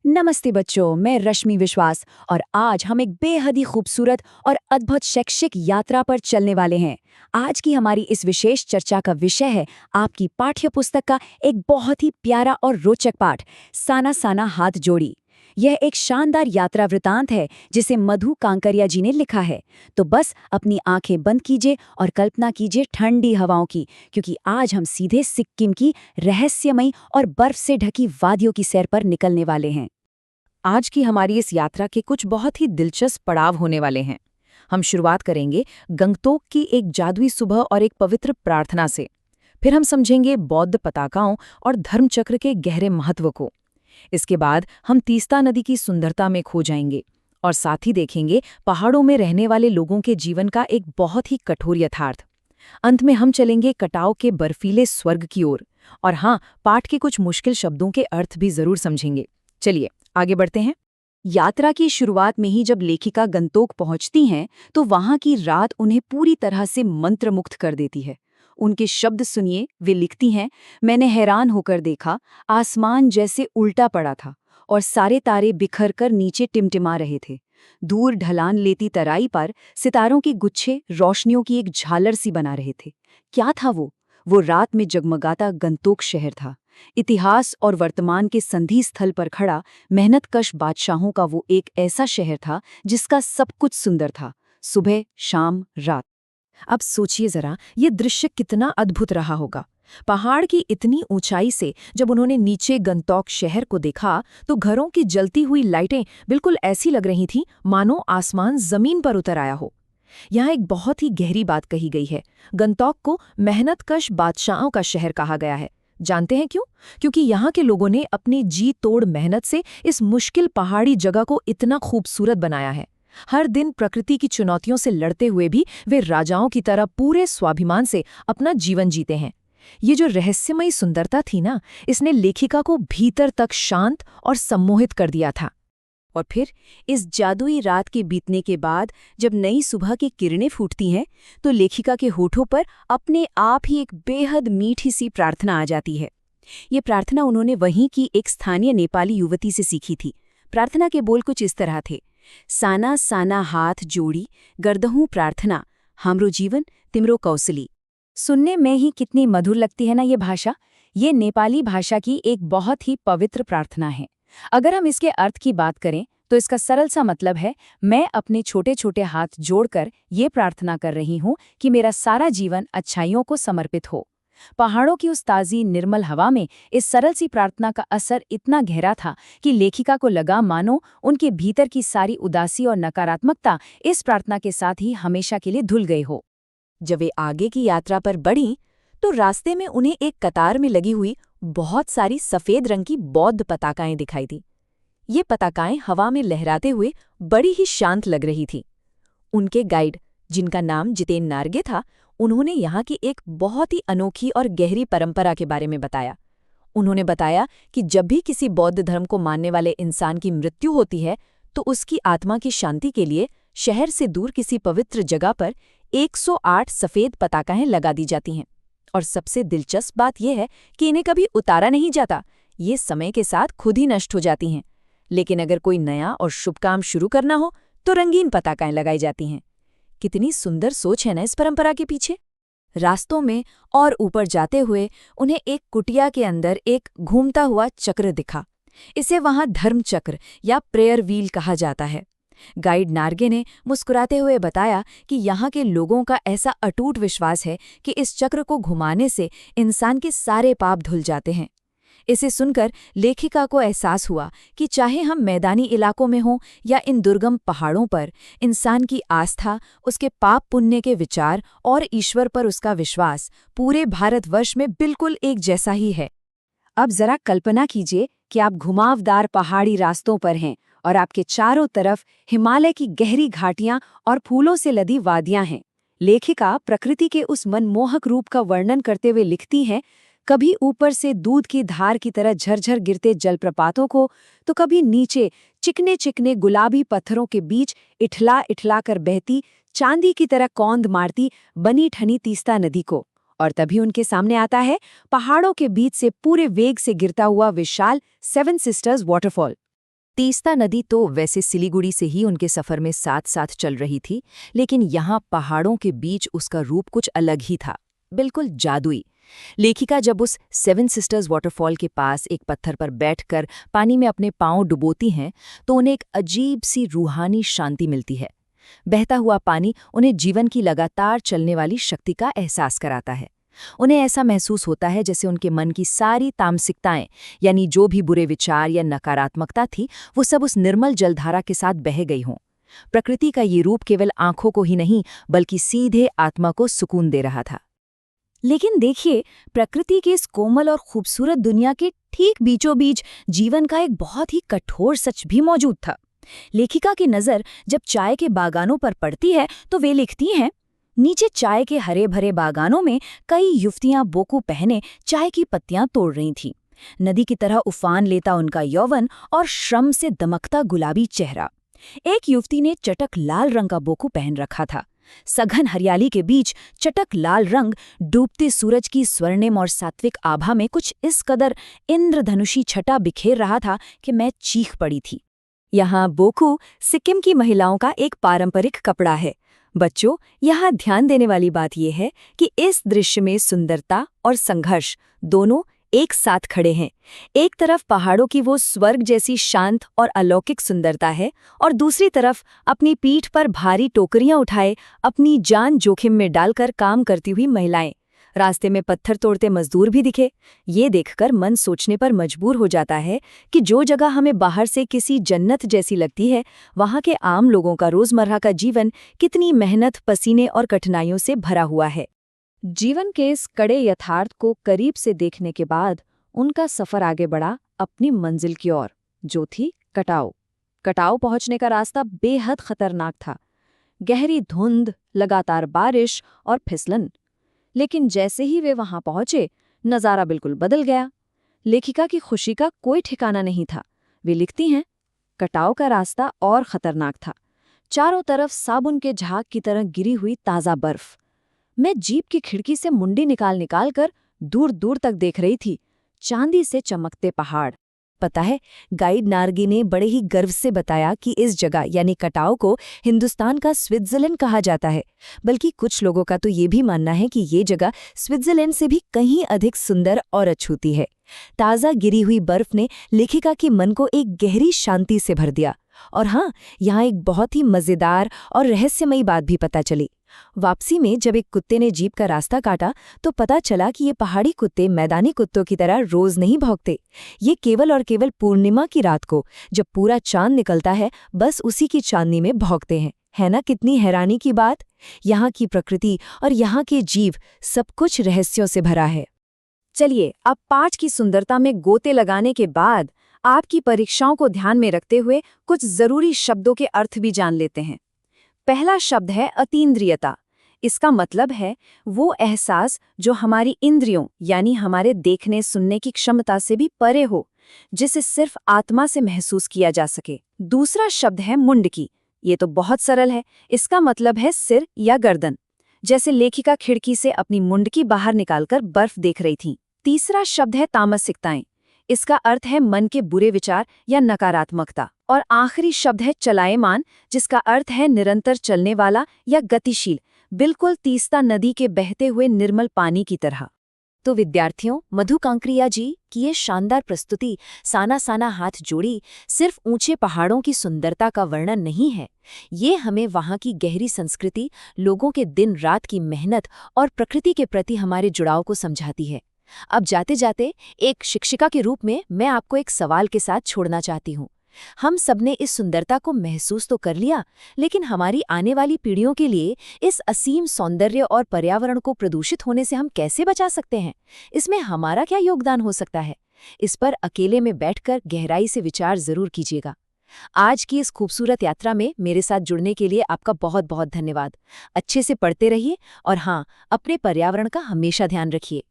नमस्ते बच्चों, मैं रश्मि विश्वास और आज हम एक बेहद ही खूबसूरत और अद्भुत शैक्षिक यात्रा पर चलने वाले हैं। आज की हमारी इस विशेष चर्चा का विषय है आपकी पाठ्य पुस्तक का एक बहुत ही प्यारा और रोचक पाठ, साना साना हाथ जोड़ी। यह एक शानदार यात्रा वृतांत है जिसे मधु कांकरिया जी ने लिखा है। तो बस अपनी आंखें बंद कीजिए और कल्पना कीजिए ठंडी हवाओं की, क्योंकि आज हम सीधे सिक्किम की रहस्यमयी और बर्फ से ढकी वादियों की सैर पर निकलने वाले हैं। आज की हमारी इस यात्रा के कुछ बहुत ही दिलचस्प पड़ाव होने वाले हैं। हम शुरुआत करेंगे गंगटोक की एक जादुई सुबह और एक पवित्र प्रार्थना से। फिर हम समझेंगे बौद्ध पताकाओं और धर्मचक्र के गहरे महत्व को। इसके बाद हम तीस्ता नदी की सुंदरता में खो जाएंगे और साथ ही देखेंगे पहाड़ों में रहने वाले लोगों के जीवन का एक बहुत ही कठोर यथार्थ। अंत में हम चलेंगे कटाव के बर्फीले स्वर्ग की ओर। और हाँ, पाठ के कुछ मुश्किल शब्दों के अर्थ भी जरूर समझेंगे। चलिए आगे बढ़ते हैं। यात्रा की शुरुआत में ही जब लेखिका गंतोक पहुंचती हैं तो वहां की रात उन्हें पूरी तरह से मंत्रमुग्ध कर देती है। उनके शब्द सुनिए, वे लिखती हैं, मैंने हैरान होकर देखा, आसमान जैसे उल्टा पड़ा था और सारे तारे बिखर कर नीचे टिमटिमा रहे थे। दूर ढलान लेती तराई पर सितारों के गुच्छे रोशनियों की एक झालर सी बना रहे थे। क्या था वो रात में जगमगाता गंतोक शहर था। इतिहास और वर्तमान के संधि स्थल पर खड़ा मेहनतकश बादशाहों का वो एक ऐसा शहर था जिसका सब कुछ सुंदर था, सुबह शाम रात। अब सोचिए जरा, ये दृश्य कितना अद्भुत रहा होगा। पहाड़ की इतनी ऊंचाई से जब उन्होंने नीचे गंतोक शहर को देखा तो घरों की जलती हुई लाइटें बिल्कुल ऐसी लग रही थीं मानो आसमान जमीन पर उतर आया हो। यहाँ एक बहुत ही गहरी बात कही गई है। गंतोक को मेहनतकश बादशाहों का शहर कहा गया है। जानते हैं क्यों? क्योंकि यहाँ के लोगों ने अपनी जी तोड़ मेहनत से इस मुश्किल पहाड़ी जगह को इतना खूबसूरत बनाया है। हर दिन प्रकृति की चुनौतियों से लड़ते हुए भी वे राजाओं की तरह पूरे स्वाभिमान से अपना जीवन जीते हैं। ये जो रहस्यमयी सुंदरता थी ना, इसने लेखिका को भीतर तक शांत और सम्मोहित कर दिया था। और फिर इस जादुई रात के बीतने के बाद जब नई सुबह की किरणें फूटती हैं तो लेखिका के होठों पर अपने आप ही एक बेहद मीठी सी प्रार्थना आ जाती है। ये प्रार्थना उन्होंने वहीं की एक स्थानीय नेपाली युवती से सीखी थी। प्रार्थना के बोल कुछ इस तरह थे, साना साना हाथ जोड़ी गर्दहूं प्रार्थना, हमरो जीवन तिमरो कौसली। सुनने में ही कितनी मधुर लगती है ना ये भाषा। ये नेपाली भाषा की एक बहुत ही पवित्र प्रार्थना है। अगर हम इसके अर्थ की बात करें तो इसका सरल सा मतलब है, मैं अपने छोटे छोटे हाथ जोड़कर ये प्रार्थना कर रही हूँ कि मेरा सारा जीवन अच्छाइयों को समर्पित हो। पहाड़ों की उस ताज़ी निर्मल हवा में इस सरल सी प्रार्थना का असर इतना गहरा था कि लेखिका को लगा मानो उनके भीतर की सारी उदासी और नकारात्मकता इस प्रार्थना के साथ ही हमेशा के लिए धुल गई हो। जब वे आगे की यात्रा पर बढ़ीं तो रास्ते में उन्हें एक कतार में लगी हुई बहुत सारी सफेद रंग की बौद्ध पताकाएं दिखाई दी। ये पताकाएं हवा में लहराते हुए बड़ी ही शांत लग रही थी। उनके गाइड, जिनका नाम जितेन नार्गे था, उन्होंने यहाँ की एक बहुत ही अनोखी और गहरी परंपरा के बारे में बताया। उन्होंने बताया कि जब भी किसी बौद्ध धर्म को मानने वाले इंसान की मृत्यु होती है तो उसकी आत्मा की शांति के लिए शहर से दूर किसी पवित्र जगह पर 108 सफेद पताकाएं लगा दी जाती हैं। और सबसे दिलचस्प बात यह है कि इन्हें कभी उतारा नहीं जाता, ये समय के साथ खुद ही नष्ट हो जाती हैं। लेकिन अगर कोई नया और शुभ काम शुरू करना हो तो रंगीन पताकाएं लगाई जाती हैं। कितनी सुंदर सोच है ना इस परंपरा के पीछे। रास्तों में और ऊपर जाते हुए उन्हें एक कुटिया के अंदर एक घूमता हुआ चक्र दिखा। इसे वहां धर्म चक्र या प्रेयर व्हील कहा जाता है। गाइड नार्गे ने मुस्कुराते हुए बताया कि यहाँ के लोगों का ऐसा अटूट विश्वास है कि इस चक्र को घुमाने से इंसान के सारे पाप धुल जाते हैं। इसे सुनकर लेखिका को एहसास हुआ कि चाहे हम मैदानी इलाकों में हों या इन दुर्गम पहाड़ों पर, इंसान की आस्था, उसके पाप पुण्य के विचार और ईश्वर पर उसका विश्वास पूरे भारतवर्ष में बिल्कुल एक जैसा ही है। अब जरा कल्पना कीजिए कि आप घुमावदार पहाड़ी रास्तों पर हैं और आपके चारों तरफ हिमालय की गहरी घाटियां और फूलों से लदी वादियां हैं। लेखिका प्रकृति के उस मनमोहक रूप का वर्णन करते हुए लिखती हैं, कभी ऊपर से दूध की धार की तरह झरझर गिरते जलप्रपातों को, तो कभी नीचे चिकने चिकने गुलाबी पत्थरों के बीच इठला इठला कर बहती चांदी की तरह कौंध मारती बनी ठनी तीस्ता नदी को। और तभी उनके सामने आता है पहाड़ों के बीच से पूरे वेग से गिरता हुआ विशाल सेवन सिस्टर्स वाटरफॉल। तीस्ता नदी तो वैसे सिलीगुड़ी से ही उनके सफर में साथ साथ चल रही थी, लेकिन यहाँ पहाड़ों के बीच उसका रूप कुछ अलग ही था, बिल्कुल जादुई। लेखिका जब उस सेवन सिस्टर्स वाटरफॉल के पास एक पत्थर पर बैठकर पानी में अपने पांव डुबोती हैं तो उन्हें एक अजीब सी रूहानी शांति मिलती है। बहता हुआ पानी उन्हें जीवन की लगातार चलने वाली शक्ति का एहसास कराता है। उन्हें ऐसा महसूस होता है जैसे उनके मन की सारी तामसिकताएं, यानी जो भी बुरे विचार या नकारात्मकता थी, वो सब उस निर्मल जलधारा के साथ बह गई हों। प्रकृति का ये रूप केवल आंखों को ही नहीं बल्कि सीधे आत्मा को सुकून दे रहा था। लेकिन देखिए, प्रकृति के इस कोमल और खूबसूरत दुनिया के ठीक बीचों बीच जीवन का एक बहुत ही कठोर सच भी मौजूद था। लेखिका की नज़र जब चाय के बागानों पर पड़ती है तो वे लिखती हैं, नीचे चाय के हरे भरे बागानों में कई युवतियां बोकू पहने चाय की पत्तियां तोड़ रही थीं। नदी की तरह उफान लेता उनका यौवन और श्रम से दमकता गुलाबी चेहरा। एक युवती ने चटक लाल रंग का बोकू पहन रखा था। सघन हरियाली के बीच चटक लाल रंग डूबते सूरज की स्वर्णिम और सात्विक आभा में कुछ इस कदर इंद्रधनुषी छटा बिखेर रहा था कि मैं चीख पड़ी थी। यहाँ बोकू सिक्किम की महिलाओं का एक पारंपरिक कपड़ा है। बच्चों, यहाँ ध्यान देने वाली बात यह है कि इस दृश्य में सुंदरता और संघर्ष दोनों एक साथ खड़े हैं। एक तरफ पहाड़ों की वो स्वर्ग जैसी शांत और अलौकिक सुंदरता है और दूसरी तरफ अपनी पीठ पर भारी टोकरियां उठाए अपनी जान जोखिम में डालकर काम करती हुई महिलाएं। रास्ते में पत्थर तोड़ते मजदूर भी दिखे। ये देखकर मन सोचने पर मजबूर हो जाता है कि जो जगह हमें बाहर से किसी जन्नत जैसी लगती है, वहाँ के आम लोगों का रोजमर्रा का जीवन कितनी मेहनत, पसीने और कठिनाइयों से भरा हुआ है। जीवन के इस कड़े यथार्थ को करीब से देखने के बाद उनका सफर आगे बढ़ा अपनी मंजिल की ओर, जो थी कटाव। कटाव पहुंचने का रास्ता बेहद खतरनाक था। गहरी धुंध, लगातार बारिश और फिसलन। लेकिन जैसे ही वे वहां पहुंचे, नज़ारा बिल्कुल बदल गया। लेखिका की खुशी का कोई ठिकाना नहीं था। वे लिखती हैं, कटाव का रास्ता और खतरनाक था। चारों तरफ साबुन के झाग की तरह गिरी हुई ताज़ा बर्फ। मैं जीप की खिड़की से मुंडी निकाल कर दूर दूर तक देख रही थी। चांदी से चमकते पहाड़। पता है, गाइड नार्गी ने बड़े ही गर्व से बताया कि इस जगह यानी कटाव को हिंदुस्तान का स्विट्जरलैंड कहा जाता है। बल्कि कुछ लोगों का तो ये भी मानना है कि ये जगह स्विट्जरलैंड से भी कहीं अधिक सुंदर और अछूती है। ताज़ा गिरी हुई बर्फ ने लेखिका के मन को एक गहरी शांति से भर दिया। और हाँ, यहाँ एक बहुत ही मज़ेदार और रहस्यमयी बात भी पता चली। वापसी में जब एक कुत्ते ने जीप का रास्ता काटा तो पता चला कि ये पहाड़ी कुत्ते मैदानी कुत्तों की तरह रोज नहीं भौंकते। ये केवल और केवल पूर्णिमा की रात को, जब पूरा चांद निकलता है, बस उसी की चांदनी में भौंकते हैं। है ना कितनी हैरानी की बात। यहाँ की प्रकृति और यहाँ के जीव सब कुछ रहस्यों से भरा है। चलिए, अब 5 की सुंदरता में गोते लगाने के बाद आपकी परीक्षाओं को ध्यान में रखते हुए कुछ जरूरी शब्दों के अर्थ भी जान लेते हैं। पहला शब्द है अतीन्द्रियता। इसका मतलब है वो एहसास जो हमारी इंद्रियों यानी हमारे देखने सुनने की क्षमता से भी परे हो, जिसे सिर्फ आत्मा से महसूस किया जा सके। दूसरा शब्द है मुंडकी। ये तो बहुत सरल है। इसका मतलब है सिर या गर्दन, जैसे लेखिका खिड़की से अपनी मुंडकी बाहर निकालकर बर्फ देख रही थी। तीसरा शब्द है तामसिकताएं। इसका अर्थ है मन के बुरे विचार या नकारात्मकता। और आखिरी शब्द है चलायमान, जिसका अर्थ है निरंतर चलने वाला या गतिशील, बिल्कुल तीस्ता नदी के बहते हुए निर्मल पानी की तरह। तो विद्यार्थियों, मधु कांकरिया जी की ये शानदार प्रस्तुति साना साना हाथ जोड़ी सिर्फ ऊंचे पहाड़ों की सुंदरता का वर्णन नहीं है। ये हमें वहाँ की गहरी संस्कृति, लोगों के दिन रात की मेहनत और प्रकृति के प्रति हमारे जुड़ाव को समझाती है। अब जाते जाते एक शिक्षिका के रूप में मैं आपको एक सवाल के साथ छोड़ना चाहती हूँ। हम सबने इस सुंदरता को महसूस तो कर लिया, लेकिन हमारी आने वाली पीढ़ियों के लिए इस असीम सौंदर्य और पर्यावरण को प्रदूषित होने से हम कैसे बचा सकते हैं? इसमें हमारा क्या योगदान हो सकता है? इस पर अकेले में बैठकर गहराई से विचार जरूर कीजिएगा। आज की इस खूबसूरत यात्रा में मेरे साथ जुड़ने के लिए आपका बहुत बहुत धन्यवाद। अच्छे से पढ़ते रहिए और हाँ, अपने पर्यावरण का हमेशा ध्यान रखिए।